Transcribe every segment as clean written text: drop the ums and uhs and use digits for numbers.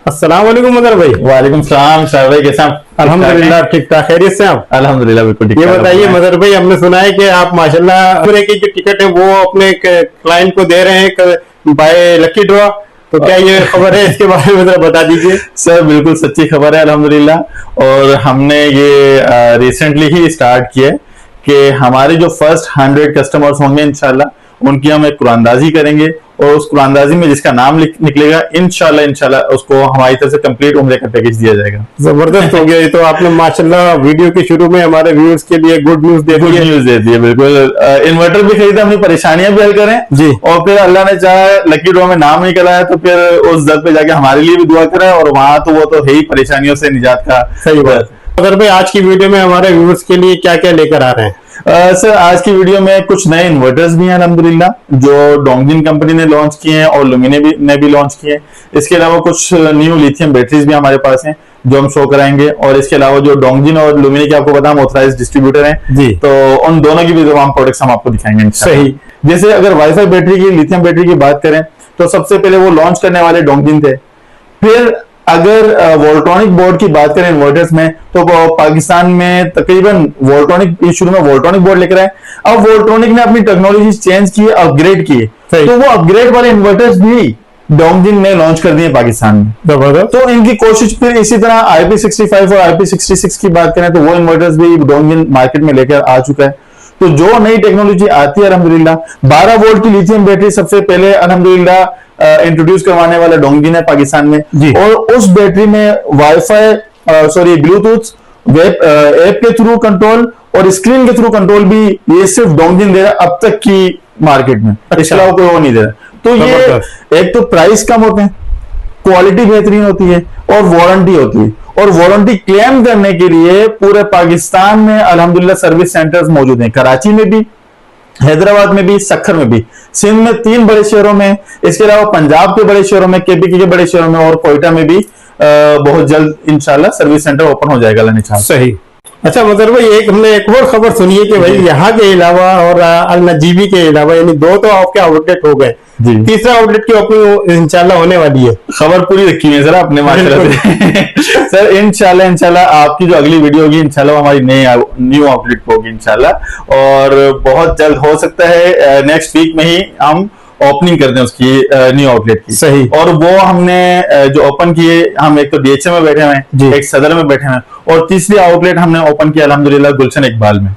अस्सलाम वालेकुम मदर भाई। वालेकुम सलाम शाह भाई, कैसे आप? अल्हम्दुलिल्लाह ठीक ठाक, खैरियत से आप? अल्हम्दुलिल्लाह बिल्कुल ठीक। ये बताइए मदर भाई, हमने सुना है कि आप माशाल्लाह पूरे की जो टिकट है वो अपने क्लाइंट को दे रहे हैं बाय लकी ड्रॉ, तो क्या ये खबर है? इसके बारे में जरा बता दीजिए। सर बिल्कुल सच्ची खबर है अल्हम्दुलिल्लाह। और हमने ये रिसेंटली ही स्टार्ट किया है कि हमारे जो फर्स्ट 100 कस्टमर्स होंगे इंशाल्लाह उनकी हम एक कुरानदाजी करेंगे और उस कुरानदाजी में जिसका नाम निकलेगा इंशाल्लाह उसको हमारी तरफ से कंप्लीट उम्रे का पैकेज दिया जाएगा। जबरदस्त हो गया ये तो। आपने माशाल्लाह वीडियो के शुरू में हमारे व्यूअर्स के लिए गुड न्यूज दे दी है। बिल्कुल। इन्वर्टर भी खरीदा, अपनी परेशानियां भी हल करें जी, और फिर अल्लाह ने चाहा लकी ड्रॉ में नाम निकला है तो फिर उस दर पे जाके हमारे लिए भी दुआ करें, और वहां तो वो तो है ही परेशानियों से निजात का। सही बात। अगर भाई आज की वीडियो में हमारे व्यूअर्स के लिए क्या क्या लेकर आ रहे हैं? सर आज की वीडियो में कुछ नए इन्वर्टर्स भी हैं अल्हम्दुलिल्लाह, जो डोंगजिन कंपनी ने लॉन्च किए हैं और लुमिने ने भी लॉन्च किए हैं। इसके अलावा कुछ न्यू लिथियम बैटरीज भी हमारे पास हैं जो हम शो कराएंगे, और इसके अलावा जो डोंगजिन और लुमिने के आपको पता हम ऑथराइज डिस्ट्रीब्यूटर हैं जी, तो उन दोनों की भी तमाम प्रोडक्ट्स हम आपको दिखाएंगे। सही। जैसे अगर वाईफाई बैटरी की, लिथियम बैटरी की बात करें तो सबसे पहले वो लॉन्च करने वाले डोंगजिन थे। फिर अगर वोल्ट्रॉनिक बोर्ड की बात करें इन्वर्टर्स में तो पाकिस्तान में तकरीबन वोल्ट्रॉनिक शुरू में वोल्ट्रॉनिक बोर्ड लेकर आए। अब वोल्ट्रॉनिक ने अपनी टेक्नोलॉजी चेंज की, अपग्रेड किए, तो वो अपग्रेड वाले इन्वर्टर्स भी डोंगजिन ने लॉन्च कर दिए पाकिस्तान में। तो इनकी कोशिश फिर इसी तरह IP65 और IP66 की बात करें तो वो इन्वर्टर्स भी डोंगजिन मार्केट में लेकर आ चुका है। तो जो नई टेक्नोलॉजी आती है अल्हम्दुलिल्लाह, 12 वोल्ट की लिथियम बैटरी सबसे पहले अल्हम्दुलिल्लाह इंट्रोड्यूस करवाने वाला डोंगजिन है पाकिस्तान में जी। और उस बैटरी में वाईफाई ब्लूटूथ वेब ऐप के थ्रू कंट्रोल और स्क्रीन के थ्रू कंट्रोल भी ये सिर्फ डोंगजिन दे रहा है अब तक की मार्केट में। इसके अलावा कोई और नहीं दे रहा। तो ये एक तो प्राइस कम होते हैं, क्वालिटी बेहतरीन होती है और वारंटी होती है, और वारंटी क्लेम करने के लिए पूरे पाकिस्तान में अल्हम्दुलिल्लाह सर्विस सेंटर्स मौजूद हैं। कराची में भी, हैदराबाद में भी, सक्खर में भी, सिंध में 3 बड़े शहरों में, इसके अलावा पंजाब के बड़े शहरों में, KPK के बड़े शहरों में और कोयटा में भी बहुत जल्द इंशाल्लाह सर्विस सेंटर ओपन हो जाएगा। सही। अच्छा मतलब भाई हमने एक और खबर सुनी है कि भाई यहाँ के अलावा और अल नजीबी के अलावा यानी 2 तो आपके आउटलेट हो गए, तीसरा आउटलेट की ओपनिंग इंशाल्लाह होने वाली है। खबर पूरी रखी है सर आपने माशाल्लाह से। सर इंशाल्लाह आपकी जो अगली वीडियो होगी इंशाल्लाह हमारी न्यू आउटलेट होगी इंशाल्लाह, और बहुत जल्द हो सकता है नेक्स्ट वीक में ही हम ओपनिंग कर दें उसकी न्यू आउटलेट की। सही। और वो हमने जो ओपन किए, हम एक तो DHM में बैठे हुए हैं, एक सदर में बैठे हुए हैं, और तीसरी आउटलेट हमने ओपन किया अल्हम्दुलिल्लाह गुलशन इकबाल में,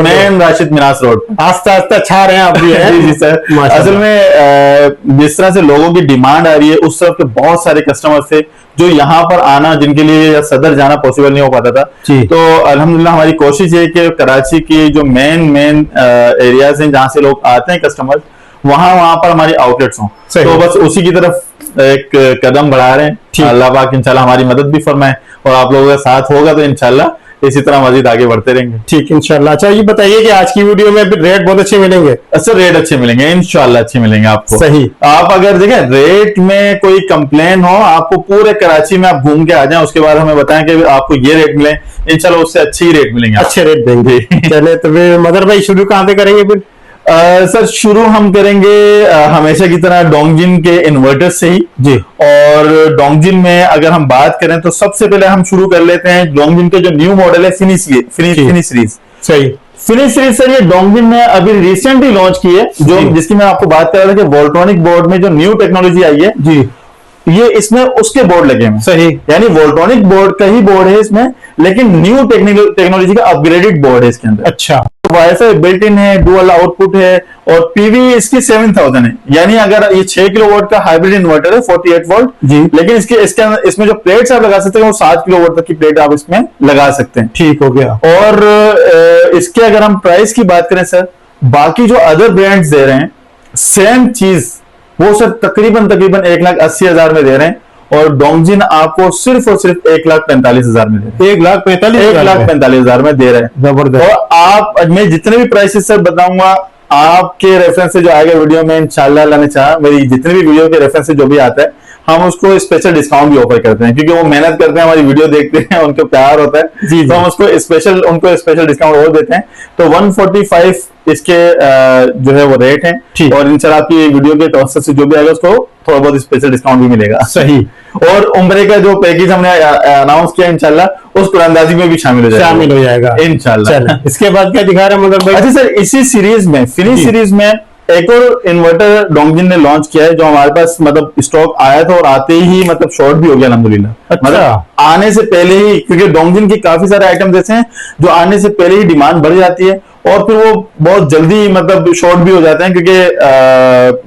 मेन राशिद मिनास रोड। आस्ता आस्ता छा रहे हैं आप भी है। जी सर। असल में जिस तरह से लोगों की डिमांड आ रही है, उस तरफ के बहुत सारे कस्टमर थे जो यहाँ पर आना, जिनके लिए सदर जाना पॉसिबल नहीं हो पाता था। तो अल्हम्दुलिल्लाह हमारी कोशिश है कि कराची की जो मेन एरियाज हैं जहाँ से लोग आते हैं कस्टमर, वहां पर हमारी आउटलेट्स हों। तो बस उसी की तरफ एक कदम बढ़ा रहे हैं। अल्लाह पाक इंशाल्लाह हमारी मदद भी फरमाए, और आप लोगों का साथ होगा तो इंशाल्लाह इसी तरह मजीद आगे बढ़ते रहेंगे। ठीक इंशाल्लाह। अच्छा ये बताइए कि आज की वीडियो में रेट बहुत अच्छे मिलेंगे? सर रेट अच्छे मिलेंगे इंशाल्लाह, अच्छे मिलेंगे आपको। सही। आप अगर देखें रेट में कोई कंप्लेन हो, आपको पूरे कराची में आप घूम के आ जाएं, उसके बाद हमें बताएं कि आपको ये रेट मिले, इंशाल्लाह उससे अच्छे ही रेट मिलेंगे, अच्छे रेट देंगे। चले तो फिर मदर भाई शुरू कहाँ से करेंगे फिर? सर शुरू हम करेंगे हमेशा की तरह डोंगजिन के इन्वर्टर से ही जी। और डोंगजिन में अगर हम बात करें तो सबसे पहले हम शुरू कर लेते हैं डोंगजिन के जो न्यू मॉडल है फिनिश सीरीज। सही। फिनिश सीरीज सर ये डोंगजिन ने अभी रिसेंटली लॉन्च की है, जो जिसकी मैं आपको बात कर रहा था कि वोल्ट्रॉनिक बोर्ड में जो न्यू टेक्नोलॉजी आई है जी, ये इसमें उसके बोर्ड लगे हैं। सही। यानी वोल्ट्रॉनिक बोर्ड का ही बोर्ड है इसमें, लेकिन न्यू टेक्नोलॉजी का अपग्रेडेड बोर्ड है इसके अंदर। अच्छा। वाईफाई बिल्ट इन है, डुअल आउटपुट है, और पीवी इसकी 7000 है। यानी अगर ये 6 किलोवाट का हाइब्रिड इन्वर्टर है 48 वोल्ट जी, लेकिन इसमें जो प्लेट्स आप लगा सकते हैं वो 7 किलोवाट तक की प्लेट आप इसमें लगा सकते हैं। ठीक हो गया। और इसके अगर हम प्राइस की बात करें सर, बाकी जो अदर ब्रांड्स दे रहे हैं सेम चीज वो सर तकरीबन 1,80,000 में दे रहे हैं, और डोंगजिन आपको सिर्फ और सिर्फ 1,45,000 में दे रहे हैं। 1,45,000 में दे रहे हैं। जबरदस्त। और आप मैं जितने भी प्राइसेस सर बताऊंगा आपके रेफरेंस से जो आएगा वीडियो में इंशाल्लाह अल्लाह ने चाहा, मेरी जितने भी वीडियो के रेफरेंस से जो भी आता है हम उसको स्पेशल डिस्काउंट भी ऑफर करते हैं, क्योंकि वो मेहनत करते हैं, हमारी वीडियो देखते हैं, उनको प्यार होता है जी, तो हम उनको स्पेशल डिस्काउंट और देते हैं। तो 145 इसके जो है वो रेट है, और इंशाल्लाह आपकी वीडियो के तवज्जुह से जो भी आएगा उसको थोड़ा बहुत स्पेशल डिस्काउंट भी मिलेगा। सही। और उम्रे का जो पैकेज हमने अनाउंस किया इंशाल्लाह उस कुरानदाजी में भी शामिल हो जाएगा इंशाल्लाह। इसके बाद क्या दिखा रहा है मगर भाई? अच्छा सर, इसी सीरीज में फिनिश सीरीज में एक और इन्वर्टर डोंगजिन ने लॉन्च किया है, जो हमारे पास मतलब स्टॉक आया था और आते ही मतलब शॉर्ट भी हो गया अल्हम्दुलिल्लाह। अच्छा। मतलब आने से पहले ही, क्योंकि डोंगजिन के काफी सारे आइटम्स ऐसे हैं जो आने से पहले ही डिमांड बढ़ जाती है और फिर वो बहुत जल्दी मतलब शॉर्ट भी हो जाते हैं, क्योंकि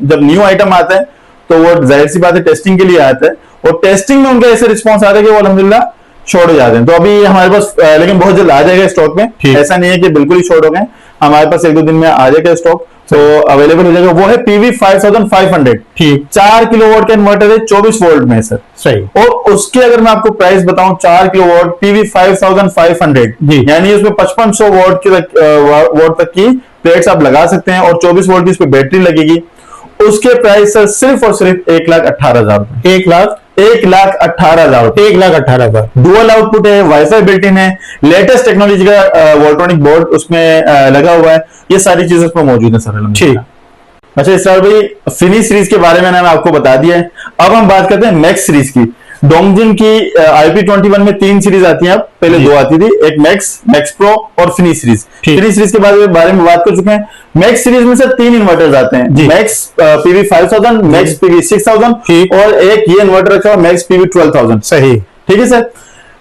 जब न्यू आइटम आता है तो वो जाहिर सी बात है टेस्टिंग के लिए आता है, और टेस्टिंग में उनका ऐसे रिस्पॉन्स आता है कि वो अल्हम्दुलिल्लाह शॉर्ट हो जाते हैं। तो अभी हमारे पास लेकिन बहुत जल्द आ जाएगा स्टॉक में, ऐसा नहीं है कि बिल्कुल ही शॉर्ट हो गए, हमारे पास 1-2 दिन में आ जाएगा स्टॉक, तो अवेलेबल हो जाएगा। वो है PV 5500, ठीक, 4 किलोवाट का इन्वर्टर है, 24 वोल्ट में है सर। सही। और उसके अगर मैं आपको प्राइस बताऊं, 4 किलोवाट PV 5500, यानी उसमें 5500 वोल्ट तक की प्लेट्स आप लगा सकते हैं और 24 वोल्ट की उस पर बैटरी लगेगी। उसके प्राइस सर सिर्फ और सिर्फ 1,18,000 रुपए। 1,18,000 रुपए। 1,18,000। डुअल आउटपुट है, वाईफाई बिल्ट इन है, लेटेस्ट टेक्नोलॉजी का वोल्ट्रॉनिक बोर्ड उसमें लगा हुआ है, ये सारी चीजें उसमें मौजूद है सर। ठीक। अच्छा इसरार भाई, फिनिश सीरीज के बारे में मैंने आपको बता दिया है, अब हम बात करते हैं मैक्स सीरीज की। डोंगजिन की IP21 में 3 सीरीज आती हैं, अब पहले 2 आती थी, एक मैक्स प्रो और फिनिश सीरीज। फिनिश सीरीज के बारे में बात कर चुके हैं। मैक्स सीरीज में सर 3 इन्वर्टर्स आते हैं, मैक्स PV 5000, मैक्स PV 6000 और एक ये इन्वर्टर रखा हुआ मैक्स PV 12000। सही। ठीक है सर,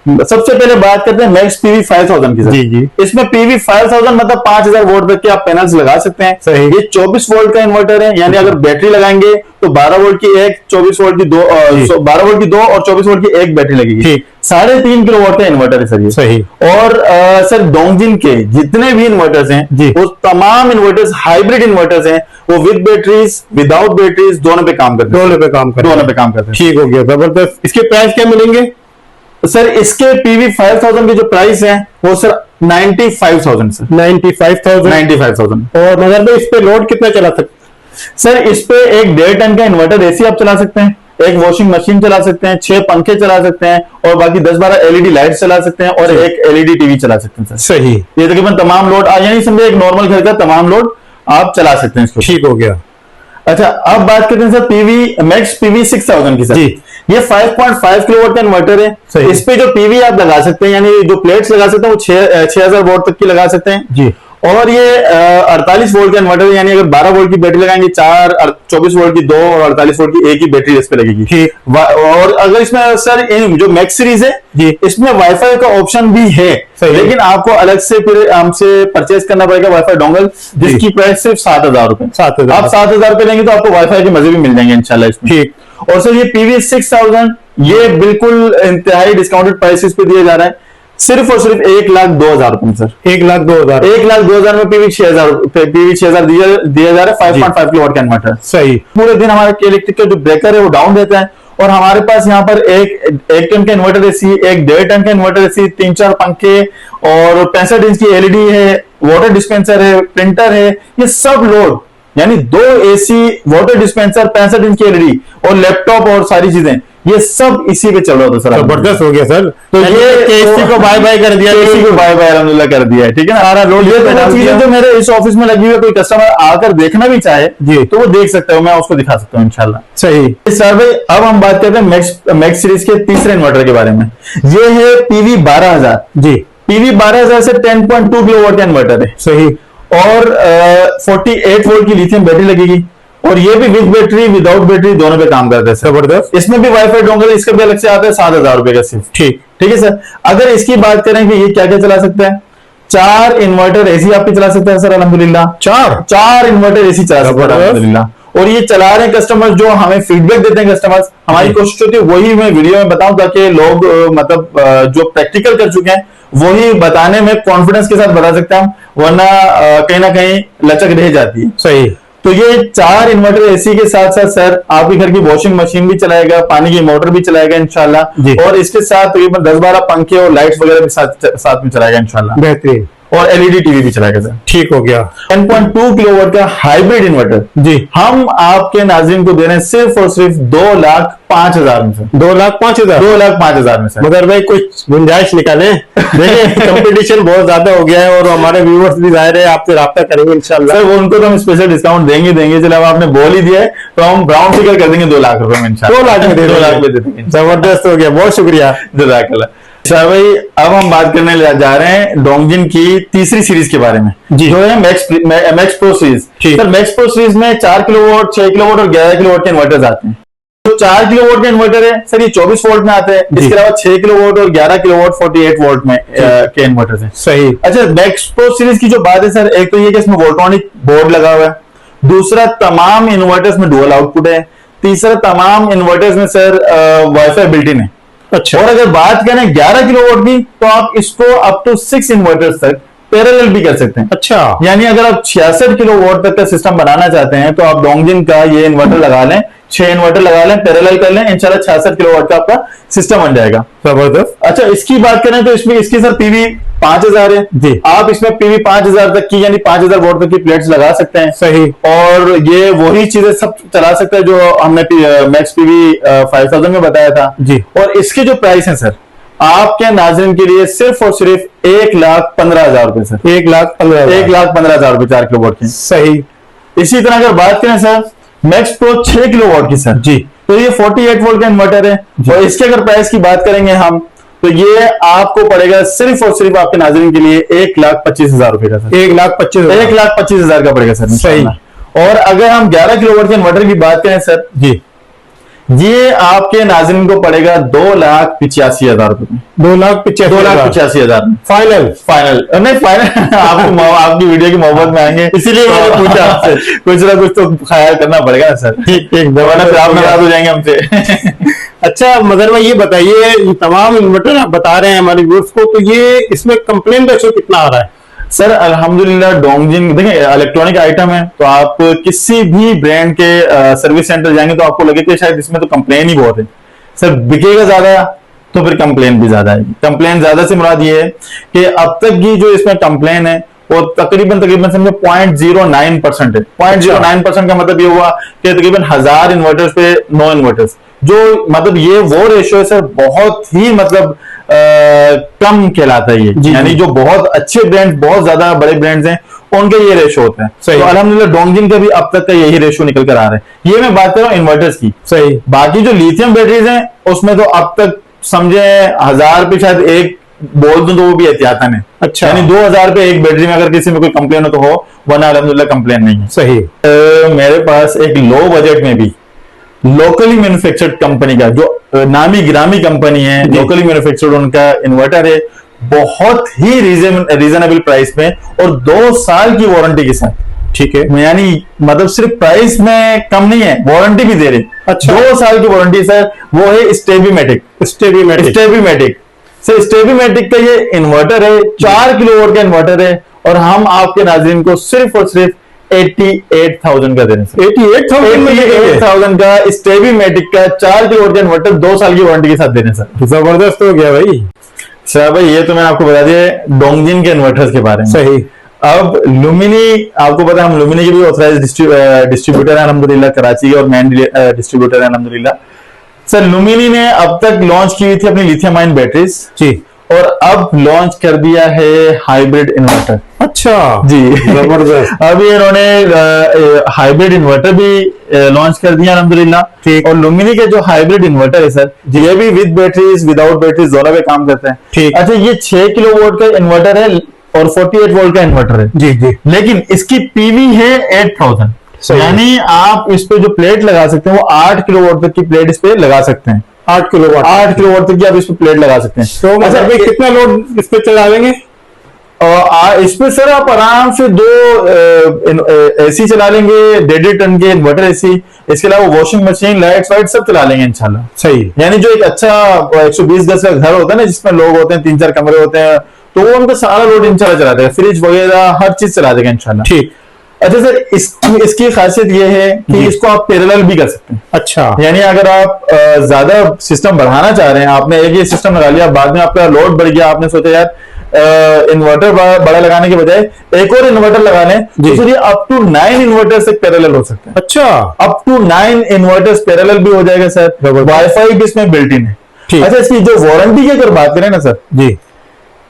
सबसे पहले बात करते हैं मैक्स PV 5000 की। जी। इसमें PV 5000 मतलब 5000 वोल्ट तक के आप पैनल्स लगा सकते हैं। सही। ये 24 वोल्ट का इन्वर्टर है, यानी अगर बैटरी लगाएंगे तो 12 वोल्ट की एक, 24 वोल्ट की 12 वोल्ट की 2 और 24 वोल्ट की एक बैटरी लगेगी। ठीक। 3.5 किलोवाट का इन्वर्टर है सर ये। सही। और सर डोंगजिन के जितने भी इन्वर्टर्स हैं वो तमाम इन्वर्टर्स हाइब्रिड इन्वर्टर्स हैं, वो विद बैटरीज विदाउट बैटरीज दोनों पे काम करते हैं। दोनों पे काम करते हैं। ठीक हो गया, जबरदस्त। इसके प्राइस क्या मिलेंगे सर? इसके PV 5000 के जो प्राइस है वो सर 95,000 सर। 95,000। और मगर भाई इस पे लोड कितना चला सकते? सर इस पे एक 1.5 टन का इन्वर्टर AC आप चला सकते हैं, एक वॉशिंग मशीन चला सकते हैं, 6 पंखे चला सकते हैं और बाकी 10-12 LED लाइट चला सकते हैं और एक LED टीवी चला सकते हैं सर। सही। ये तकरीबन तमाम लोड यानी समझे एक नॉर्मल घर का तमाम लोड आप चला सकते हैं इसको। ठीक हो गया। अच्छा अब बात करते हैं सर मैक्स PV 6000 की। सर ये 5.5 किलोवाट का इन्वर्टर है, इस पे जो PV आप लगा सकते हैं यानी जो प्लेट्स लगा सकते हैं वो 6000 वोल्ट तक की लगा सकते हैं जी। और ये 48 वोल्ट का इन्वर्टर है, यानी अगर 12 वोल्ट की बैटरी लगाएंगे 24 वोल्ट की 2 और 48 वोल्ट की एक ही बैटरी इस पे लगेगी। ठीक। और अगर इसमें सर जो मैक्स सीरीज है जी, इसमें वाईफाई का ऑप्शन भी है, लेकिन आपको अलग से फिर हमसे परचेज करना पड़ेगा वाईफाई डोंगल, जिसकी प्राइस सिर्फ 7,000 रुपए। आप 7,000 रुपए लेंगे तो आपको वाईफाई के मजे भी मिल जाएंगे इंशाल्लाह इसमें। ठीक। और सर ये PV 6000 ये बिल्कुल इंतहाई डिस्काउंटेड प्राइसेस पे दिया जा रहा है, सिर्फ और सिर्फ 1,02,000 रुपए सर। 1,02,000। 1,02,000 में PV 6000 दिया जा रहा है 5.5 किलोवाट का इन्वर्टर। सही। पूरे दिन हमारा इलेक्ट्रिक का जो ब्रेकर है वो डाउन रहता है और हमारे पास यहाँ पर एक टन का इन्वर्टर AC, एक 1.5 टन का इन्वर्टर AC, 3-4 पंखे और 65 इंच की LED है, वाटर डिस्पेंसर है, प्रिंटर है, ये सब लोड यानी 2 AC, वाटर डिस्पेंसर, 65 इंच की LED और लैपटॉप और सारी चीजें ये सब इसी पे चल रहा था सर। जबरदस्त हो गया सर। तो ये KSC को बाय बाय कर दिया, KSC को बाय बाय अल्हम्दुलिल्लाह कर दिया है। ठीक है ना, सारा लोड ये तो चीजें जो मेरे इस ऑफिस में लगी हुई है, कोई कस्टमर आकर देखना भी चाहे जी तो वो देख सकता है, मैं उसको दिखा सकता हूँ इंशाल्लाह। सही। सर भाई अब हम बात करते हैं मैक्स सीरीज के तीसरे इन्वर्टर के बारे में। ये है PV 12000 जी। PV 12000 से 10.2 किलोवाट का इन्वर्टर है। सही। और 48 वोल्ट की लिथियम बैटरी लगेगी और ये भी विद बैटरी विदाउट बैटरी दोनों पे काम करता है। जबरदस्त। इसमें भी वाईफाई डोंगल इसका भी अलग से आता है 7,000 रुपए का सिर्फ। ठीक है सर। अगर इसकी बात करें कि ये क्या क्या चला सकता है, 4 इन्वर्टर AC आप चला सकते हैं सर अल्हम्दुलिल्लाह। 4 इन्वर्टर AC चला सकते हैं अल्हम्दुलिल्लाह। और ये चला रहे कस्टमर्स जो हमें फीडबैक देते हैं कस्टमर्स, हमारी कोशिश होती है वही मैं वीडियो में बताऊं ताकि लोग मतलब जो प्रैक्टिकल कर चुके हैं वही बताने में कॉन्फिडेंस के साथ बता सकते हैं, वरना कहीं ना कहीं लचक रह जाती है। सही। तो ये 4 इन्वर्टर AC के साथ साथ सर आपके घर की वॉशिंग मशीन भी चलाएगा, पानी की मोटर भी चलाएगा इंशाल्लाह, और इसके साथ तकरीबन 10-12 पंखे और लाइट्स वगैरह भी साथ में चलाएगा इंशाल्लाह। बेहतरीन। और एलईडी टीवी भी चलाएगा सर। ठीक हो गया। 10.2 किलोवाट का हाइब्रिड इन्वर्टर जी, हम आपके नाज़रीन को दे रहे हैं सिर्फ और सिर्फ 2,05,000 में सर। 2,05,000। 2,05,000 में सर। मगर भाई कुछ गुंजाइश निकाले, देखिए कंपटीशन बहुत ज्यादा हो गया है और हमारे व्यूअर्स भी जाहिर है आपसे राब्ता करेंगे इंशाल्लाह। सर वो उनको तो हम स्पेशल डिस्काउंट देंगे। चलो अब आपने बोल ही दिया है तो हम ब्राउन फिगर कर देंगे 2 लाख रुपए में इंशाल्लाह। 2 लाख में 2 लाख में दे देंगे। जबरदस्त हो गया, बहुत शुक्रिया। जज़ाकल्लाह। अच्छा भाई, अब हम बात करने जा रहे हैं डोंगजिन की तीसरी सीरीज के बारे में जी, जो है max pro series. Sir max pro series में 4 किलोवाट, 6 किलोवाट और 11 किलोवाट के इन्वर्टर्स आते हैं। तो 4 किलोवाट का इन्वर्टर है सर, ये 24 वोल्ट में आते हैं। इसके अलावा 6 किलोवाट और 11 किलोवाट 48 वोल्ट में के इन्वर्टर्स हैं। सही। अच्छा, मैक्स प्रो सीरीज की जो बात है सर, एक तो ये कि इसमें वोल्ट्रॉनिक बोर्ड लगा हुआ है, दूसरा तमाम इन्वर्टर्स में डुअल आउटपुट है, तीसरा तमाम इन्वर्टर्स में सर वाईफाई बिल्ट इन है। अच्छा। और अगर बात करें 11 किलोवाट की तो आप इसको अप टू 6 इन्वर्टर्स तक पैरेलल भी कर सकते हैं। अच्छा, यानी अगर आप 66 किलोवाट तक का सिस्टम बनाना चाहते हैं तो आप डोंगजिन का ये इन्वर्टर लगा लें, 6 इन्वर्टर लगा लें, पैरेलल कर लें, इंशाल्लाह 66 किलोवाट का आपका सिस्टम बन जाएगा। जबरदस्त। अच्छा, इसकी बात करें तो इसमें इसकी सर पीवी 5000 है जी। आप इसमें पीवी 5000 तक की यानी 5000 वोल्ट तक की प्लेट्स लगा सकते हैं। सही। और ये वही चीजें सब चला सकता है जो हमने मैक्स पीवी 5000 में बताया था जी। और इसकी जो प्राइस है सर आपके नाज़रीन के लिए सिर्फ और सिर्फ 1,15,000 रुपए सर। 1,15,000। 1,15,000 रुपए 4 किलोवाट की। सही। इसी तरह अगर बात करें सर मैक्स प्रो 6 किलोवाट की सर जी, तो ये 48 वोल्ट का इन्वर्टर है और इसके अगर प्राइस की बात करेंगे हम तो ये आपको पड़ेगा सिर्फ और सिर्फ आपके नाज़रीन के लिए 1,25,000 रुपए का सर। 1,25,000। 1,25,000 का पड़ेगा सर। सही। और अगर हम 11 किलोवाट के इन्वर्टर की बात करें सर जी, ये आपके नाज़रीन को पड़ेगा 2,85,000 रुपए में। 2,85,000 में फाइनल। नहीं फाइनल आपको आपकी वीडियो की मोहब्बत में आएंगे इसीलिए मैंने पूछा आपसे। कुछ ना कुछ तो ख्याल करना पड़ेगा ना सर। ठीक, वरना फिर आप नाराज हो जाएंगे हमसे। अच्छा मदर भाई, ये बताइए ये तमाम इन्वर्टर आप बता रहे हैं हमारे व्यूअर्स को, तो ये इसमें कंप्लेन रेशो कितना आ रहा है? सर अल्हम्दुलिल्लाह डोंगजिन देखिए इलेक्ट्रॉनिक आइटम है तो आप किसी भी ब्रांड के सर्विस सेंटर जाएंगे तो आपको लगे कि शायद इसमें तो कंप्लेन ही बहुत है। सर बिकेगा ज्यादा तो फिर कंप्लेन भी ज्यादा आएगी। कंप्लेन ज्यादा से मुराद ये है कि अब तक की जो इसमें कंप्लेन है वो तकरीबन समझो 0.09% है। 0.09% का मतलब ये हुआ कि तकरीबन 1000 इन्वर्टर्स पे 9 इन्वर्टर्स, जो मतलब ये वो रेशियो है सर बहुत ही मतलब कम कहलाता है ये। यानी जो बहुत अच्छे ब्रांड, बहुत ज्यादा बड़े ब्रांड्स हैं उनके ये रेशो होता है। तो अल्हम्दुलिल्लाह डोंगजिन का भी अब तक का यही रेशो निकल कर आ रहा है। ये मैं बात कर रहा हूँ इन्वर्टर्स की। सही। बाकी जो लिथियम बैटरीज हैं उसमें तो अब तक समझे 1000 पे शायद एक बोल दूं तो वो भी एहतियातन है। अच्छा। यानी 2000 पे एक बैटरी में अगर किसी में कोई कंप्लेन हो तो हो, वरना अल्हम्दुलिल्लाह कंप्लेन नहीं है। सही। मेरे पास एक लो बजट में भी लोकली मैन्युफैक्चर्ड कंपनी का जो नामी गिरामी कंपनी है, लोकली मैन्युफैक्चर्ड उनका इन्वर्टर है बहुत ही रीजनेबल प्राइस में और 2 साल की वारंटी के साथ। ठीक है। यानी मतलब सिर्फ प्राइस में कम नहीं है, वारंटी भी दे रहे। अच्छा। 2 साल की वारंटी सर, वो है स्टेबीमेटिक सर। स्टेबीमेटिक का ये इन्वर्टर है, 4 किलोवाट का इन्वर्टर है और हम आपके नाज़रीन को सिर्फ और सिर्फ 88,000 का दे रहे हैं। 88,000 का स्टेबीमेटिक का 4 किलोवाट का इन्वर्टर 2 साल की वारंटी के साथ दे रहे हैं सर। जबरदस्त हो गया भाई। सर भाई ये तो मैंने आपको बता दिया डोंगजिन के इन्वर्टर्स के बारे में। सही। अब लुमिनी, आपको पता है हम लुमिनी के भी ऑथराइज डिस्ट्रीब्यूटर है अल्हम्दुलिल्लाह, कराची के और मेन डिस्ट्रीब्यूटर है अल्हम्दुलिल्लाह। सर लुमिनी ने अब तक लॉन्च की हुई थी अपनी लिथियम आयन बैटरीज जी और अब लॉन्च कर दिया है हाइब्रिड इन्वर्टर। अच्छा जी जबरदस्त। अभी इन्होंने हाइब्रिड इन्वर्टर भी लॉन्च कर दिया अल्हम्दुलिल्लाह। ठीक। और लुमिनी के जो हाइब्रिड इन्वर्टर है सर ये भी विद बैटरीज विदाउट बैटरीज दोनों पे काम करते हैं। ठीक। अच्छा ये 6 किलोवाट का इन्वर्टर है और 48 वोल्ट का इन्वर्टर है। जी जी। लेकिन इसकी पीवी है 8000, यानी आप इस पे जो प्लेट लगा सकते हैं वो 8 किलोवाट तक की प्लेट इस पे लगा सकते हैं। 8 किलोवाट तक की आप इस पे प्लेट लगा सकते हैं। तो मतलब भाई कितना लोड इस पे चला लेंगे? इस पे सर आप आराम से 2 एसी चला लेंगे, 1.5 टन के इन्वर्टर एसी, इसके अलावा वॉशिंग मशीन, लाइट्स वाइट सब चला लेंगे इंशाल्लाह। सही। यानी जो एक अच्छा 120 गज का घर होता है ना जिसमें लोग होते हैं, 3-4 कमरे होते हैं, तो वो उनका सारा लोड इंशाल्लाह चला देगा, फ्रिज वगैरह हर चीज चला देगा इंशाल्लाह। ठीक। अच्छा सर इसकी खासियत ये है कि इसको आप पैरेलल भी कर सकते हैं। अच्छा। यानी अगर आप ज्यादा सिस्टम बढ़ाना चाह रहे हैं, आपने एक ये सिस्टम लगा लिया, बाद में आपका लोड बढ़ गया, आपने सोचा यार इन्वर्टर बड़ा लगाने के बजाय एक और इन्वर्टर लगा लें तो फिर ये अप टू 9 इन्वर्टर्स तक पैरेलल हो सकता है। अच्छा, अप टू 9 इन्वर्टर्स पैरेलल भी हो जाएगा सर, वाईफाई भी इसमें बिल्ट इन है। अच्छा, इसकी जो वारंटी की अगर बात करें ना सर जी,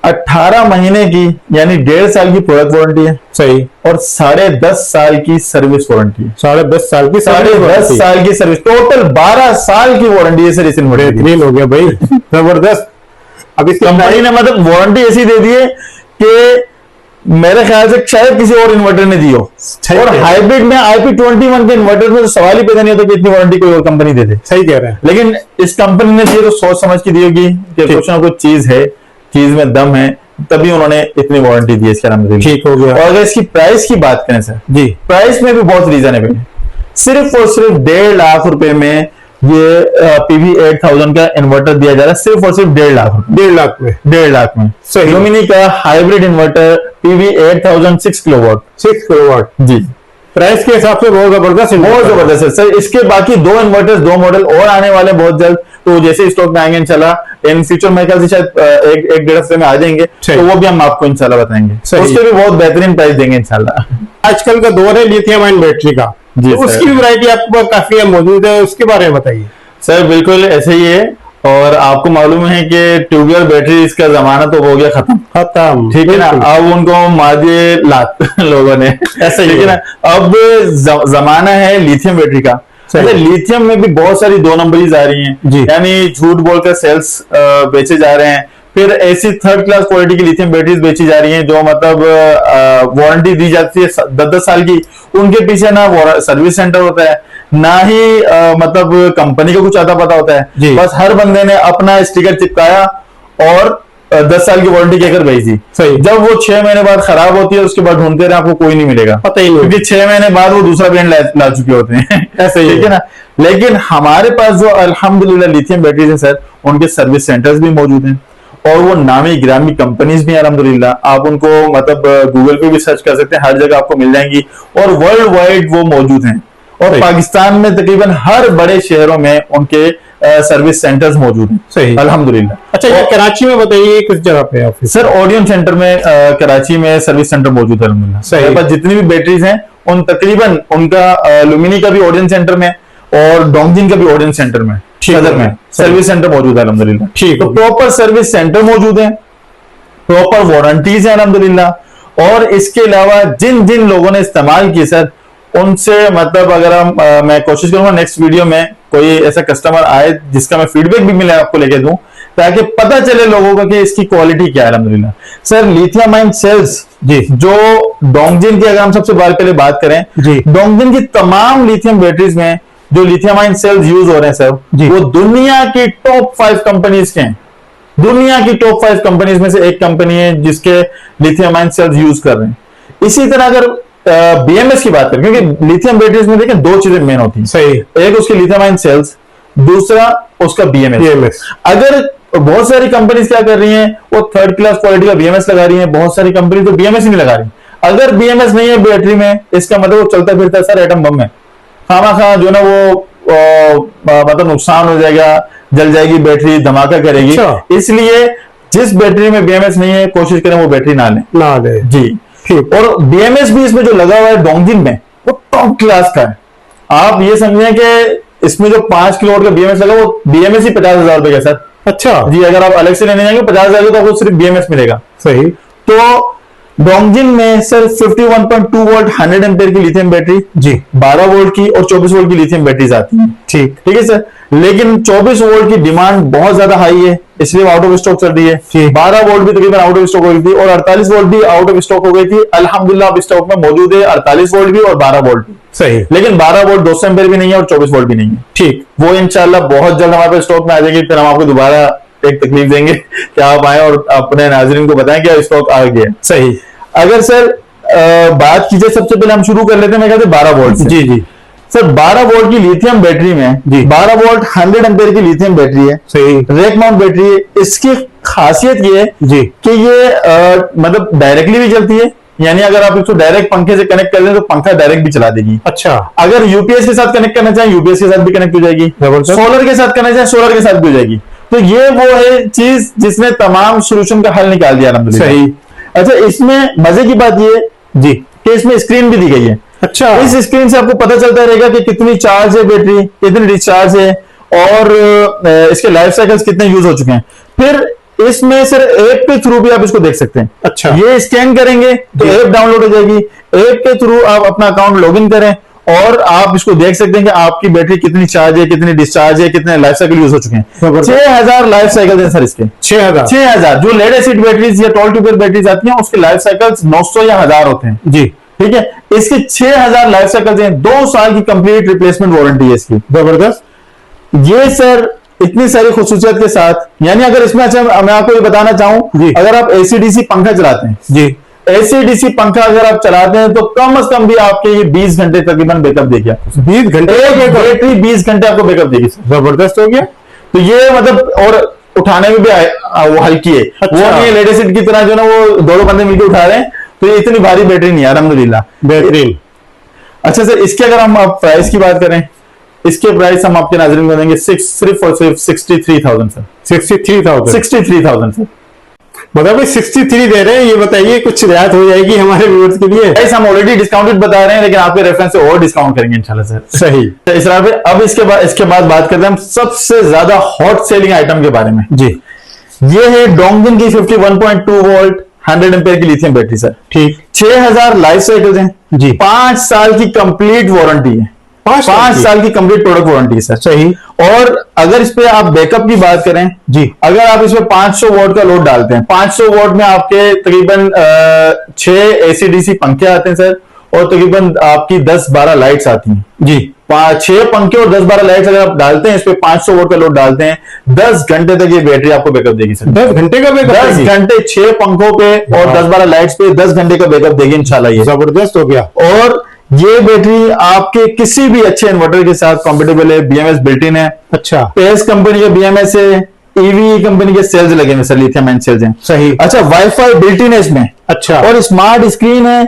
18 महीने की यानी 1.5 साल की प्रोडक्ट वारंटी है, सही, और 10.5 साल की सर्विस वारंटी है। 10.5 साल की, 10.5 साल की सर्विस, टोटल 12 साल की वारंटी है सर इस इन्वर्टर की। बेहतरीन हो गया भाई, जबरदस्त। अब इस कंपनी ने मतलब वारंटी ऐसी दे दी है कि मेरे ख्याल से शायद किसी और इन्वर्टर ने दी हो। और हाइब्रिड में IP21 के इन्वर्टर में तो सवाल ही पैदा नहीं होता कि इतनी वारंटी कोई और कंपनी दे दे। सही कह रहे हैं, लेकिन इस कंपनी ने दी तो सोच समझ के दी होगी कि कुछ ना कुछ चीज है, चीज में दम है, तभी उन्होंने इतनी वारंटी दी है इसके नाम। ठीक हो गया। और अगर इसकी प्राइस की बात करें सर जी, प्राइस में भी बहुत रीजनेबल है। सिर्फ और सिर्फ 1.5 लाख रुपए में ये PV8000 का इन्वर्टर दिया जा रहा है, सिर्फ और सिर्फ 1.5 लाख रुपए। 1.5 लाख में, 1.5 लाख में सही। लुमिनी का hybrid inverter PV8000 6 kilowatt. 6 kilowatt जी, प्राइस के हिसाब से बहुत जबरदस्त, बहुत जबरदस्त है सर। इसके बाकी 2 इन्वर्टर्स, 2 मॉडल और आने वाले बहुत जल्द, तो जैसे स्टॉक में आएंगे इंशाल्लाह इन फ्यूचर में शायद एक 1.5 हफ्ते में आ जाएंगे, तो वो भी हम आपको इंशाल्लाह बताएंगे, उसके भी बहुत बेहतरीन प्राइस देंगे इंशाल्लाह। आजकल का दौर है लिथियम आयन बैटरी का, जी, तो उसकी वैरायटी आपके पास काफी मौजूद है, उसके बारे में बताइए। सर बिल्कुल ऐसे ही है, और आपको मालूम है कि ट्यूबवेल बैटरी का जमाना तो हो गया खत्म, ठीक है ना। अब उनको मार दिए लात लोगों ने, ऐसे ही है ना। अब जमाना है लिथियम बैटरी का। अच्छा, लिथियम में भी बहुत सारी 2 नंबरीज आ रही हैं, यानी झूठ बोलकर सेल्स बेचे जा रहे हैं। फिर ऐसी 3rd क्लास क्वालिटी की लिथियम बैटरीज बेची जा रही हैं जो मतलब वारंटी दी जाती है 10-10 साल की, उनके पीछे ना सर्विस सेंटर होता है, ना ही मतलब कंपनी को कुछ आता पता होता है। बस हर बंदे ने अपना स्टिकर चिपकाया और 10 साल की वारंटी कहकर भेजी। जब वो 6 महीने बाद खराब होती है उसके बाद ढूंढते रहे, आपको कोई नहीं मिलेगा, पता ही नहीं, क्योंकि 6 महीने बाद वो दूसरा ब्रांड ला चुके होते हैं ऐसे ही, ठीक है ना। लेकिन हमारे पास जो अल्हम्दुलिल्लाह लिथियम बैटरीज है सर, उनके सर्विस सेंटर्स भी मौजूद हैं, और वो नामी गिरामी कंपनीज भी अल्हम्दुलिल्लाह। आप उनको मतलब गूगल पे भी सर्च कर सकते हैं, हर जगह आपको मिल जाएंगी, और वर्ल्ड वाइड वो मौजूद हैं। और पाकिस्तान में तकरीबन हर बड़े शहरों में उनके सर्विस सेंटर्स मौजूद हैं, सही, अल्हम्दुलिल्लाह। अच्छा, ये कराची में बताइए किस जगह पे ऑफिस? सर ओडियन सेंटर में, कराची में सर्विस सेंटर मौजूद है अल्हम्दुलिल्लाह। मेरे पास जितनी भी बैटरीज हैं उन तकरीबन उनका लुमिनी का भी ओडियन सेंटर में और डोंगजिन का भी ओडियन सेंटर में, सदर में सर्विस सेंटर मौजूद है अल्हम्दुलिल्लाह। ठीक, तो प्रॉपर सर्विस सेंटर मौजूद है, प्रॉपर वारंटीज है अल्हम्दुलिल्लाह। और इसके अलावा जिन जिन लोगों ने इस्तेमाल की सर, उनसे मतलब अगर हम मैं कोशिश करूंगा नेक्स्ट वीडियो में कोई ऐसा कस्टमर आए जिसका मैं फीडबैक भी मिले आपको लेके दूं, ताकि पता चले लोगों को कि इसकी क्वालिटी क्या है अल्हम्दुलिल्लाह। सर लिथियम आयन सेल्स जी, जो डोंगजिन की अगर हम सबसे पहले बात करें जी, डोंगजिन की तमाम लिथियम बैटरीज में जो लिथियम आयन सेल्स यूज हो रहे हैं सर, वो दुनिया की टॉप 5 कंपनीज के हैं। दुनिया की टॉप 5 कंपनीज में से एक कंपनी है जिसके लिथियम आयन सेल्स यूज कर रहे हैं। इसी तरह अगर BMS की बात करें, क्योंकि लिथियम बैटरीज में देखें 2 चीजें मेन होती हैं, सही, एक उसकी लिथियम आयन सेल्स, दूसरा उसका BMS। अगर बहुत सारी कंपनीज क्या कर रही हैं, वो 3rd क्लास क्वालिटी का BMS लगा रही हैं, बहुत सारी कंपनी तो BMS ही नहीं लगा रही। अगर BMS नहीं है बैटरी में, इसका मतलब वो चलता फिरता सर एटम बम है, खामा जो ना वो मतलब नुकसान हो जाएगा, जल जाएगी बैटरी, धमाका करेगी। इसलिए जिस बैटरी में BMS नहीं है कोशिश करें वो बैटरी ना ले जी। ठीक, और BMS भी इसमें जो लगा हुआ है डोंगजिन में वो टॉप क्लास का है। आप ये समझें कि इसमें जो 5 किलोवाट का BMS लगा वो BMS ही 50,000 रुपए का सर। अच्छा जी, अगर आप अलग से लेने जाएंगे 50,000 तो आपको सिर्फ BMS मिलेगा, सही। तो डोंगजिन में सर 51.2 वोल्ट 100 एम्पेयर की लिथियम बैटरी जी, 12 वोल्ट की और 24 वोल्ट की लिथियम बैटरीज आती हैं। ठीक है सर, लेकिन 24 वोल्ट की डिमांड बहुत ज्यादा हाई है, इसलिए आउट ऑफ स्टॉक चल रही है। 12 वोल्ट भी तकरीबन आउट ऑफ स्टॉक हो गई थी, और 48 वोल्ट भी आउट ऑफ स्टॉक हो गई थी। अल्हम्दुलिल्लाह अब स्टॉक में मौजूद है 48 वोल्ट भी और 12 वोल्ट भी, सही। लेकिन 12 वोल्ट 200 एम्पेयर भी नहीं है और 24 वोल्ट भी नहीं है। ठीक, वो इंशाल्लाह बहुत जल्द हमारे पास स्टॉक में आ जाएगी, फिर हम आपको दोबारा एक तकलीफ देंगे कि आप आए और अपने नाज़रीन को बताएं कि स्टॉक आ गया, सही। अगर सर बात कीजिए, सबसे पहले हम शुरू कर लेते हैं मैं कहते 12 वोल्ट से। जी सर, 12 वोल्ट की लिथियम बैटरी में जी, 12 वोल्ट 100 एम्पेयर की लिथियम बैटरी है, सही, रेक माउंट बैटरी है। इसकी खासियत ये है जी कि ये मतलब डायरेक्टली भी चलती है, यानी अगर आप इसको डायरेक्ट पंखे से कनेक्ट कर दें तो पंखा डायरेक्ट भी चला देगी। अच्छा, अगर यूपीएस के साथ कनेक्ट करना चाहें यूपीएस के साथ भी कनेक्ट हो जाएगी, सोलर के साथ करना चाहें सोलर के साथ भी हो जाएगी। तो ये वो है चीज जिसने तमाम सोल्यूशन का हल निकाल दिया अलहमदुलिल्लाह। सही। अच्छा, इसमें मजे की बात ये जी कि इसमें स्क्रीन भी दी गई है। अच्छा, इस स्क्रीन से आपको पता चलता रहेगा कि कितनी चार्ज है बैटरी, कितनी डिस्चार्ज है, और इसके लाइफ साइकिल्स कितने यूज हो चुके हैं। फिर इसमें सर ऐप के थ्रू भी आप इसको देख सकते हैं। अच्छा, ये स्कैन करेंगे तो ऐप डाउनलोड हो जाएगी, ऐप के थ्रू आप अपना अकाउंट लॉगिन करें और आप इसको देख सकते हैं कि आपकी बैटरी कितनी चार्ज है, कितनी डिस्चार्ज है, कितने लाइफ साइकिल यूज हो चुके हैं। 6000 लाइफ साइकिल है सर इसके। 6000 जो लेड एसिड बैटरीज या टॉल ट्यूबर बैटरीज आती हैं उसके लाइफ साइकिल्स 900 या 1000 होते हैं जी। ठीक है, इसके 6000 लाइफ साइकिल्स हैं, 2 साल की कंप्लीट रिप्लेसमेंट वारंटी है इसकी। जबरदस्त। ये सर इतनी सारी खुसूसियत के साथ, यानी अगर इसमें, अच्छा मैं आपको ये बताना चाहूं, अगर आप एसीडीसी पंखा चलाते हैं जी, एसीडीसी पंखा अगर आप चलाते हैं तो कम से कम भी आपके ये 20 घंटे तकरीबन बैकअप देगी। 20 घंटे बैटरी 20 घंटे आपको बैकअप देगी सर। जबरदस्त हो गया। तो ये मतलब, और उठाने में भी वो हल्की है। अच्छा। वो नहीं लेड एसिड की तरह जो ना वो दो बंदे मिलकर उठा रहे हैं, तो ये इतनी भारी बैटरी नहीं है अल्हम्दुलिल्लाह। बेहतरीन। अच्छा सर, इसके अगर हम प्राइस की बात करें, इसके प्राइस हम आपके नाज़रीन को देंगे सिर्फ और सिर्फ 63,000 सर। 63,000 सर। मतलब 63 दे रहे हैं, ये बताइए कुछ रियायत हो जाएगी हमारे व्यूअर्स के लिए? प्राइस हम ऑलरेडी डिस्काउंटेड बता रहे हैं, लेकिन आपके रेफरेंस से और डिस्काउंट करेंगे इंशाल्लाह सर। सही। इसरार भाई, अब इसके बाद बात करते हैं हम सबसे ज्यादा हॉट सेलिंग आइटम के बारे में जी। ये है डोंगजिन की 51.2 वोल्ट 100 एम्पेयर की लिथियम बैटरी सर। ठीक। 6000 लाइफ साइकिल्स हैं जी। 5 साल की कंप्लीट वारंटी है। 5 साल की कंप्लीट प्रोडक्ट वारंटी है सर। सही। और अगर इस पे आप बैकअप की बात करें जी, अगर आप इसमें 500 वोल्ट का लोड डालते हैं, 500 वोल्ट में आपके तकरीबन 6 एसीडीसी पंखे आते हैं सर, और तकरीबन आपकी 10-12 लाइट्स आती हैं जी। 6 पंखे और 10-12 लाइट्स अगर आप डालते हैं, इस पे 500 वोल्ट का लोड डालते हैं, 10 घंटे तक ये बैटरी आपको बैकअप देगी सर। 10 घंटे का बैकअप? 10 घंटे 6 पंखों पे और 10-12 लाइट्स पे 10 घंटे का बैकअप देगी इंशाल्लाह ये। जबरदस्त हो गया। और ये बैटरी आपके किसी भी अच्छे इन्वर्टर के साथ कंपेटेबल है, बीएमएस बिल्ट इन है। अच्छा। पेस कंपनी के बीएमएस है, ईवी कंपनी के सेल्स लगे हुए सर, लिथियम आयन सेल्स हैं। सही। अच्छा, वाईफाई बिल्ट इन है इसमें। अच्छा। और स्मार्ट स्क्रीन है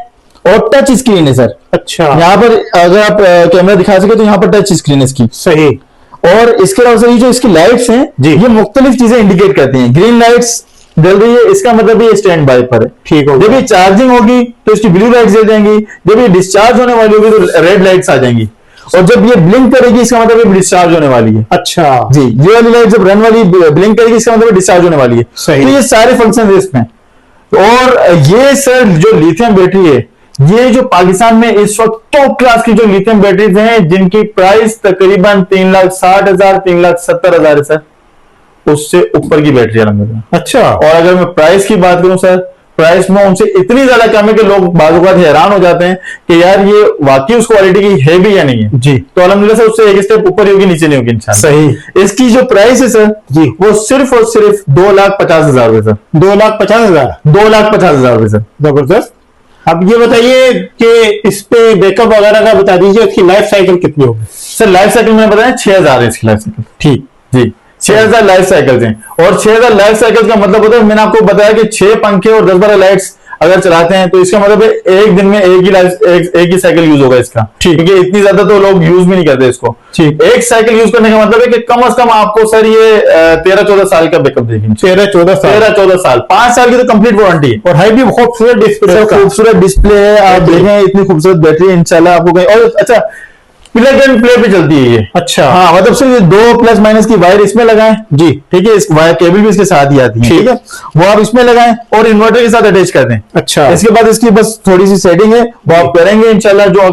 और टच स्क्रीन है सर। अच्छा। यहाँ पर अगर आप कैमरा दिखा सके तो यहाँ पर टच स्क्रीन है इसकी। सही। और इसके अलावा सर ये जो इसकी लाइट्स हैं जी, ये मुख्तलिफ चीजें इंडिकेट करती हैं। ग्रीन लाइट्स जल रही है, इसका मतलब ये स्टैंड बाय पर है। ठीक हो गया। जब ये चार्जिंग होगी तो इसकी ब्लू लाइट्स जल जाएंगी, जब ये डिस्चार्ज होने वाली होगी तो रेड लाइट्स आ जाएंगी, और जब ये ब्लिंक करेगी इसका मतलब ये डिस्चार्ज होने वाली है। अच्छा जी, ये वाली लाइट जब रन वाली ब्लिंक करेगी इसका मतलब डिस्चार्ज होने वाली है। सही। तो ये सारे फंक्शन है इसमें। और ये सर जो लिथियम बैटरी है, ये जो पाकिस्तान में इस वक्त टॉप क्लास की जो लिथियम बैटरीज हैं, जिनकी प्राइस तकरीबन 3,60,000 3,70,000 है सर, उससे ऊपर की बैटरी अलहमदुलिल्लाह। अच्छा। और अगर मैं प्राइस की बात करूं सर, प्राइस में उनसे इतनी ज्यादा कम है कि लोग बाज़ औक़ात हैरान हो जाते हैं कि यार ये वाकई उस क्वालिटी की है भी या नहीं है। जी। तो अलहमदुलिल्लाह सर उससे एक स्टेप ऊपर ही होगी, नीचे नहीं होगी इंशाल्लाह। सही। इसकी जो प्राइस है सर जी, वो सिर्फ और सिर्फ 2,50,000 रुपए सर। 2,50,000। 2,50,000 रुपए सर। जबरदस्त। अब ये बताइए कि इस पे बैकअप वगैरह का बता दीजिए, इसकी लाइफ साइकिल कितनी होगी? सर लाइफ साइकिल मैंने बताया 6,000 है इसकी लाइफ साइकिल। ठीक। जी, 6,000 लाइफ साइकिल्स हैं। और 6,000 लाइफ साइकिल का मतलब होता है, मैंने आपको बताया कि 6 पंखे और 10-12 लाइट्स अगर चलाते हैं तो इसका मतलब है एक दिन में एक ही साइकिल यूज होगा इसका। ठीक। क्योंकि इतनी ज्यादा तो लोग यूज भी नहीं करते इसको। ठीक। एक साइकिल यूज करने का मतलब है कि कम से कम आपको सर ये 13-14 साल का बैकअप देगी। 13-14 साल। 13-14 साल। 5 साल की तो कंप्लीट वारंटी है। और है भी खूबसूरत डिस्प्ले। खूबसूरत डिस्प्ले है, आप देखें इतनी खूबसूरत बैटरी है इंशाल्लाह आपको कहीं। और अच्छा, प्लग एंड प्ले पे चलती है ये। अच्छा। हाँ, मतलब सिर्फ 2 प्लस माइनस की वायर इसमें लगाएं जी, ठीक है, इस वायर केबल भी इसके साथ ही आती है, ठीक है, वो आप इसमें लगाएं और इन्वर्टर के साथ अटैच कर दें। अच्छा। इसके बाद इसकी बस थोड़ी सी सेटिंग है, वो आप करेंगे इंशाल्लाह। जो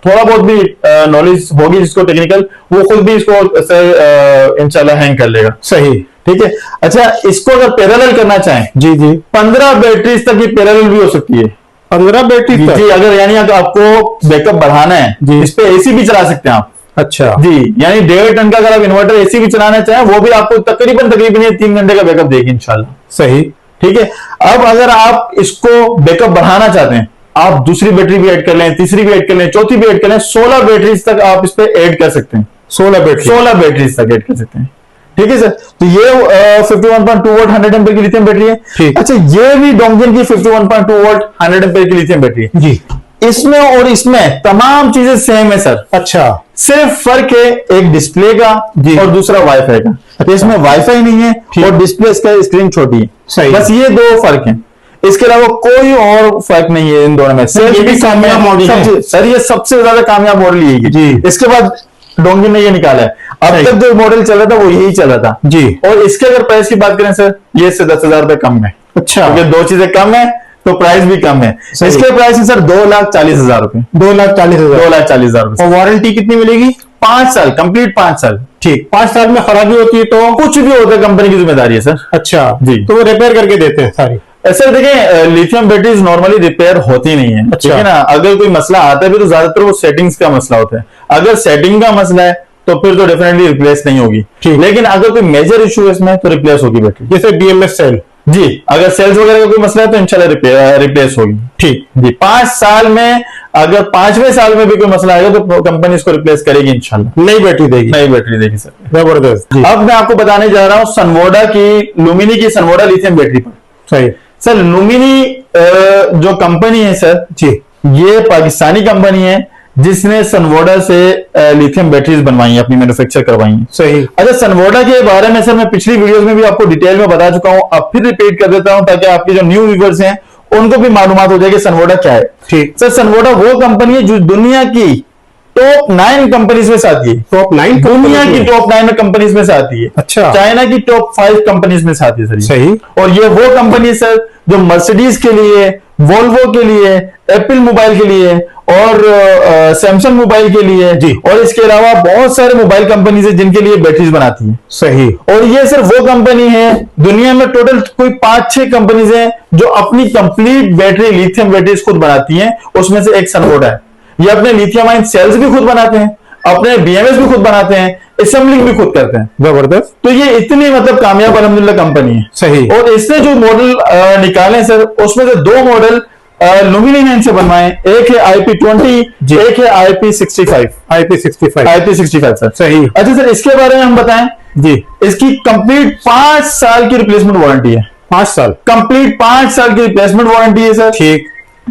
थोड़ा बहुत भी नॉलेज होगी जिसको टेक्निकल, वो खुद भी इसको इंशाल्लाह हैंग कर लेगा। सही। ठीक है। अच्छा, इसको अगर पैरेलल करना चाहें, जी जी, 15 बैटरीज तक ये पैरेलल भी हो सकती है। 15 बैटरी तक? जी, अगर यानी अगर आपको बैकअप बढ़ाना है जी, इस पे एसी भी चला सकते हैं आप। अच्छा जी, यानी 1.5 टन का अगर आप इन्वर्टर एसी भी चलाना चाहें, वो भी आपको तकरीबन 3 घंटे का बैकअप देगी इंशाल्लाह। सही। ठीक है। अब अगर आप इसको बैकअप बढ़ाना चाहते हैं, आप दूसरी बैटरी भी ऐड कर लें, तीसरी भी ऐड कर लें, चौथी भी ऐड कर लें, 16 बैटरीज तक आप इस पे ऐड कर सकते हैं। 16 बैटरीज तक ऐड कर सकते हैं। ठीक है सर। तो ये 51.2 वोल्ट 100 एम्पीयर की लिथियम बैटरी है। अच्छा, ये भी डोंगजिन की 51.2 वोल्ट 100 एम्पीयर की लिथियम बैटरी है जी। इसमें और इसमें तमाम चीजें सेम है सर। अच्छा, सिर्फ फर्क है एक डिस्प्ले का जी। और दूसरा वाईफाई का। तो इसमें वाईफाई नहीं है और डिस्प्ले इसका स्क्रीन छोटी है, सही। बस ये दो फर्क है, इसके अलावा कोई और फर्क नहीं है इन दोनों में। ये भी कामयाब मॉडल है सर, ये सबसे ज्यादा कामयाब मॉडल यही है जी। इसके बाद डोंगिन ने ये निकाला है। अब तक जो मॉडल चल रहा था वो यही चल रहा था जी। और इसके अगर प्राइस की बात करें सर, ये इससे 10,000 रुपए कम है। अच्छा, क्योंकि दो चीजें कम है तो प्राइस भी कम है। इसके प्राइस है सर 2,40,000 रुपए। 2,40,000। 2,40,000 रुपए। और वारंटी कितनी मिलेगी? 5 साल, कंप्लीट 5 साल। ठीक, 5 साल में खराबी होती है तो? कुछ भी होता है कंपनी की जिम्मेदारी है सर। अच्छा जी। तो वो रिपेयर करके देते हैं सारी? सर देखिए, लिथियम बैटरीज नॉर्मली रिपेयर होती नहीं है, ठीक है ना। अगर कोई मसला आता है भी तो ज्यादातर वो सेटिंग्स का मसला होता है। अगर सेटिंग का मसला है तो फिर तो डेफिनेटली रिप्लेस नहीं होगी, लेकिन अगर कोई मेजर इशू है इसमें तो रिप्लेस होगी बैटरी। जैसे BMS सेल जी, अगर सेल्स वगैरह का कोई मसला है तो इंशाल्लाह रिप्लेस होगी। ठीक जी, 5 साल में अगर 5वें साल में भी कोई मसला आएगा तो कंपनी इसको रिप्लेस करेगी इंशाल्लाह। नई बैटरी देगी? नई बैटरी देगी सर, जबरदस्त। अब मैं आपको बताने जा रहा हूँ सनवोडा की, लुमिनी की सनवोडा लिथियम बैटरी पर। सही सर, लुमिनी जो कंपनी है सर जी, ये पाकिस्तानी कंपनी है जिसने सनवोडा से लिथियम बैटरीज बनवाई है, अपनी मैन्युफैक्चर करवाई है। सही। अच्छा, सनवोडा के बारे में सर मैं पिछली वीडियोस में भी आपको डिटेल में बता चुका हूं, अब फिर रिपीट कर देता हूं ताकि आपके जो न्यू व्यूअर्स हैं उनको भी मालूमात हो जाए कि सनवोडा क्या है। ठीक सर, सनवोडा वो कंपनी है जो दुनिया की टॉप 9 कंपनीज में से आती है। टॉप 9? दुनिया की टॉप 9 कंपनीज में से आती है। अच्छा। चाइना की टॉप 5 कंपनीज में से आती है सर। सही। और ये वो कंपनी है सर जो मर्सिडीज के लिए, वोल्वो के लिए, एप्पल मोबाइल के लिए और सैमसंग मोबाइल के लिए जी, और इसके अलावा बहुत सारे मोबाइल कंपनीज है जिनके लिए बैटरीज बनाती है। सही। और ये सिर्फ वो कंपनी है, दुनिया में टोटल कोई 5-6 कंपनीज हैं जो अपनी कंप्लीट बैटरी, लिथियम बैटरीज खुद बनाती हैं, उसमें से एक सनवोडा है। ये अपने लिथियम आयन सेल्स भी खुद बनाते हैं, अपने BMS भी खुद बनाते हैं, असेंबलिंग भी खुद करते हैं। जबरदस्त। तो ये इतनी मतलब कामयाब अल्हम्दुलिल्लाह कंपनी है। सही। और इसने जो मॉडल निकाले सर, उसमें से 2 मॉडल लुमिनी ने इनसे बनवाए। एक है IP20, एक है IP65। IP65 sir. सही। अच्छा सर, इसके बारे में हम बताएं जी। इसकी कंप्लीट 5 साल की रिप्लेसमेंट वारंटी है। 5 साल? कंप्लीट 5 साल की रिप्लेसमेंट वारंटी है सर। ठीक।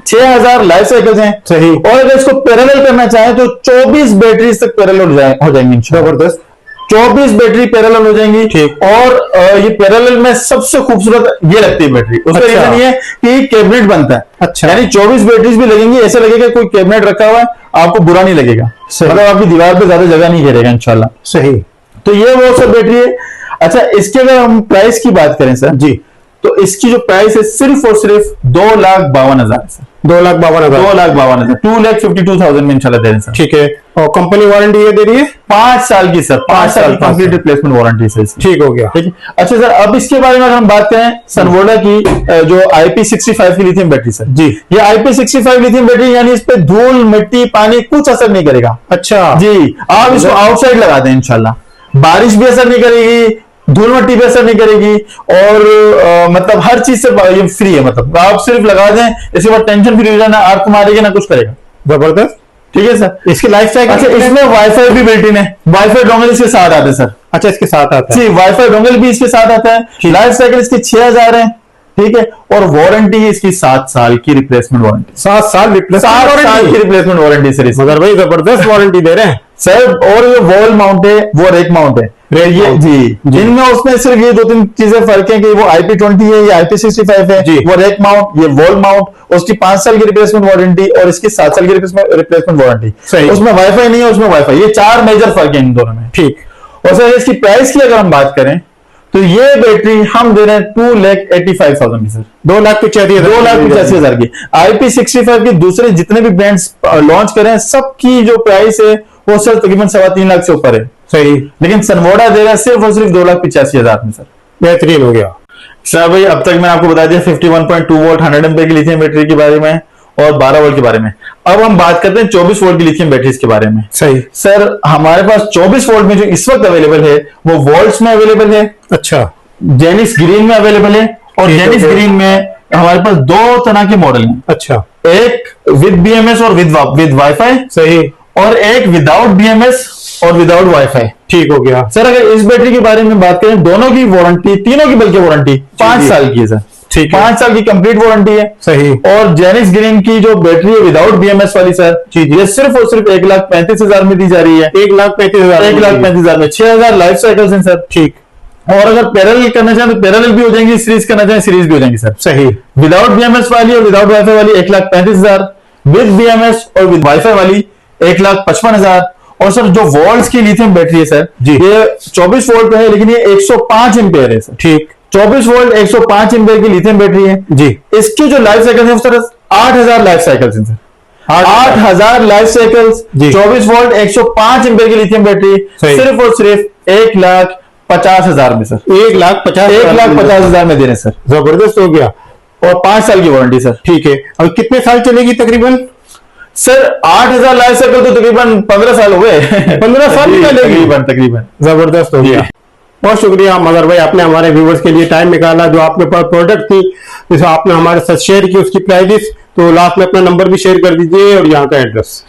6000 लाइफ साइकिल्स हैं। सही। और अगर इसको पैरेलल करना चाहे तो 24 बैटरीज तक पैरेलल हो जाएंगी इंशाल्लाह। जबरदस्त। 24 बैटरी पैरेलल हो जाएंगी। ठीक। और ये पैरेलल में सबसे खूबसूरत ये लगती है बैटरी। उसका अच्छा। रीजन ये है कि कैबिनेट बनता है। अच्छा। यानी 24 बैटरीज भी लगेंगी, ऐसा लगेगा कोई कैबिनेट रखा हुआ है, आपको बुरा नहीं लगेगा। मतलब आपकी दीवार पे ज्यादा जगह नहीं घेरेगा इंशाल्लाह। सही। तो ये वो सब बैटरी है। अच्छा, इसके अगर हम प्राइस की बात करें सर जी, तो इसकी जो प्राइस है सिर्फ और सिर्फ 2,52,000 सर। 2,52,000। 2,52,000, 2,52,000 में इंशाल्लाह दे रहे हैं सर। ठीक है। और कंपनी वारंटी ये दे रही है? 5 साल की सर, 5 साल कंप्लीट रिप्लेसमेंट वारंटी सर इसकी। ठीक हो गया। ठीक है। अच्छा सर, अब इसके बारे में अगर हम बात करें सनवोडा की जो IP65 की लिथियम बैटरी सर जी, ये IP65 लिथियम बैटरी यानी इस पे धूल, मिट्टी, पानी कुछ असर नहीं करेगा। अच्छा जी, आप इसको आउटसाइड लगा दें इंशाल्लाह, बारिश भी असर नहीं करेगी, धूल मिट्टी भी असर नहीं करेगी और मतलब हर चीज से ये फ्री है। मतलब आप सिर्फ लगा दें, इसके बाद टेंशन फ्री हो जाना, आग को मारेगा ना कुछ करेगा। जबरदस्त। ठीक है सर। इसकी लाइफ साइकिल? अच्छा, इसमें वाईफाई भी बिल्ट इन है, वाईफाई डोंगल इसके साथ आते हैं सर। अच्छा, इसके साथ आता है? जी, वाईफाई डोंगल भी इसके साथ आता है। लाइफ साइकिल इसकी 6000 है। ठीक है। और वारंटी है इसकी 7 साल की रिप्लेसमेंट वारंटी। 7 साल रिप्लेसमेंट? 7 साल की रिप्लेसमेंट वारंटी सर इसकी। मगर भाई जबरदस्त वारंटी दे रहे हैं सर। और ये वॉल माउंट है, वो रेक माउंट है। ये जी, जिनमें उसमें सिर्फ ये 2-3 चीजें फर्क है कि वो IP20 है, ये IP65 है। वो रेक माउंट, ये वॉल माउंट, उसकी 5 साल की रिप्लेसमेंट वारंटी और इसकी 7 साल की रिप्लेसमेंट वारंटी। उसमें वाईफाई नहीं है, उसमें वाईफाई। ये 4 मेजर फर्क है इन दोनों में। ठीक। और सर इसकी प्राइस की अगर हम बात करें तो ये बैटरी हम दे रहे हैं 2,85,000 की सर। 2,85,000? 2,85,000 की। IP65 के दूसरे जितने भी ब्रांड्स लॉन्च करें सबकी जो प्राइस है वो सर तकरीबन 3.25 लाख से ऊपर है। सही। लेकिन सनवोडा दे रहा है सिर्फ और सिर्फ 2,85,000 में सर। बेहतरीन हो गया सर। भाई अब तक मैंने आपको बता दिया 51.2 वोल्ट 100 एम्पीयर की लिथियम बैटरी के बारे में और 12 वोल्ट के बारे में। अब हम बात करते हैं 24 वोल्ट की लिथियम बैटरीज के बारे में। सही। सर, हमारे पास 24 वोल्ट में जो इस वक्त अवेलेबल है वो वोल्ट्स में अवेलेबल है। अच्छा। जेनिस ग्रीन में अवेलेबल है। और जेनिस ग्रीन में हमारे पास 2 तरह के मॉडल हैं। अच्छा। एक विद BMS और विद वाईफाई। सही। और एक विदाउट BMS और विदाउट वाईफाई। ठीक हो गया सर। अगर इस बैटरी के बारे में बात करें, दोनों की वारंटी, तीनों की बल्कि वारंटी 5 साल की है सर। ठीक है। 5 साल की कंप्लीट वारंटी है। सही। और जेनिक्स ग्रीन की जो बैटरी है विदाउट बीएमएस वाली सर, ये सिर्फ और सिर्फ 1,35,000 में दी जा रही है। 1,35,000 1,35,000 में 6,000 लाइफ साइकिल्स हैं सर। ठीक। और अगर पैरेलल करना चाहें तो पैरेलल भी हो जाएंगी, सीरीज करना चाहें सीरीज भी हो जाएंगी सर। सही। विदाउट बीएमएस वाली और विदाउट वाईफाई वाली 1,35,000, विद बीएमएस और विद वाईफाई वाली 1,55,000। और सर जो वोल्ट्स की लिथियम बैटरी है सर, जी। ये 24 वोल्ट पे है, लेकिन ये 105 एम्पेयर है सर। ठीक। 24 वोल्ट 105 एम्पेयर की लिथियम बैटरी है जी। इसकी जो लाइफ साइकिल है सर 8,000 लाइफ साइकिल्स हैं sir. 8,000 life cycles, 24 volt 105 ampere की लिथियम बैटरी, सिर्फ और सिर्फ 1,50,000 में सर। 1,50,000 में दे रहे सर। जबरदस्त हो गया। और 5 साल की वारंटी सर। ठीक है। और कितने साल चलेगी तकरीबन? सर 8,000 लाइफ साइकिल तो तकरीबन 15 साल हो गए। 15 साल की चलेगी तकरीबन। जबरदस्त हो गया। बहुत शुक्रिया मगर भाई, आपने हमारे व्यूवर्स के लिए टाइम निकाला। जो आपके पास प्रोडक्ट थी जिसे आपने हमारे साथ शेयर की, उसकी प्राइस तो लास्ट में अपना नंबर भी शेयर कर दीजिए और यहाँ का एड्रेस।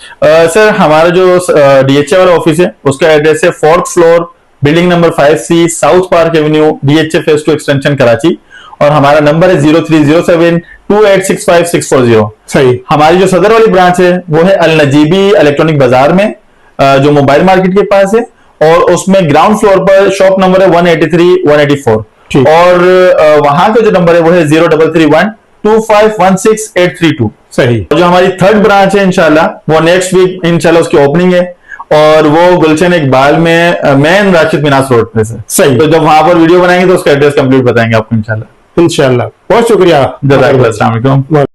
सर हमारा जो डीएचए वाला ऑफिस है उसका एड्रेस है 4th floor, building number 5C, south park Avenue, DHA phase 2 extension Karachi. और हमारा नंबर है 03072865 सही। हमारी जो सदर वाली ब्रांच है वो है अल नजीबी इलेक्ट्रॉनिक बाजार में, जो मोबाइल मार्केट के पास है। और उसमें ग्राउंड फ्लोर पर शॉप नंबर है 183, 184। और वहां का जो नंबर है वो है 03312516 सही। जो हमारी थर्ड ब्रांच है इंशाल्लाह वो नेक्स्ट वीक इंशाल्लाह उसकी ओपनिंग है, और वो गुलशन इकबाल में मेन राशिद मिनास रोड पे है। सही। तो जब वहां पर वीडियो बनाएंगे तो उसका एड्रेस कंप्लीट बताएंगे आपको इंशाल्लाह। इंशाल्लाह। बहुत शुक्रिया। जज़ाकल्लाह, अस्सलाम वालेकुम।